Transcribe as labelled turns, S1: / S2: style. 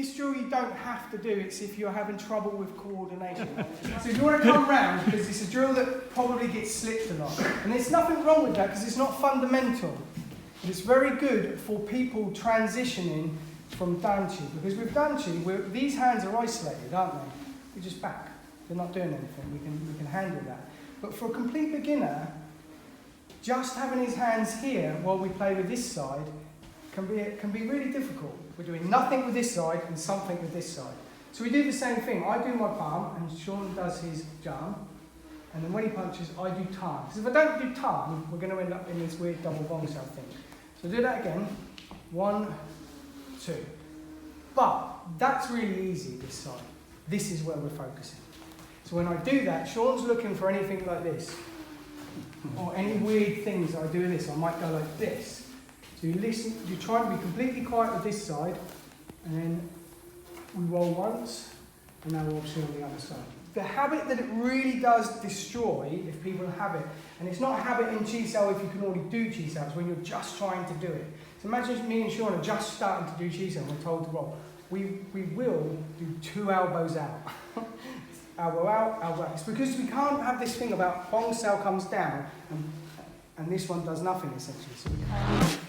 S1: this drill you don't have to do, it's if you're having trouble with coordination. So if you want to come round, because it's a drill that probably gets slipped a lot. And there's nothing wrong with that because it's not fundamental. But it's very good for people transitioning from Daan Chi. Because with Daan Chi, these hands are isolated, aren't they? We're just back. They're not doing anything. We can handle that. But for a complete beginner, just having his hands here while we play with this side can be really difficult. We're doing nothing with this side and something with this side. So we do the same thing. I do my palm and Sean does his jam. And then when he punches, I do tan. Because if I don't do tan, we're going to end up in this weird double Faan Sau thing. So do that again. 1, 2. But that's really easy this side. This is where we're focusing. So when I do that, Sean's looking for anything like this. Or any weird things I do with this. I might go like this. So you listen, you try to be completely quiet with this side, and then we roll once, and now we'll see on the other side. The habit that it really does destroy, if people have it, and it's not a habit in Chi Sau if you can already do Chi Sau, it's when you're just trying to do it. So imagine me and Sean are just starting to do Chi Sau and we're told to roll. We will do 2 elbows out. Elbow out, elbow out. It's because we can't have this thing about Faan Sau comes down and this one does nothing essentially. So we can't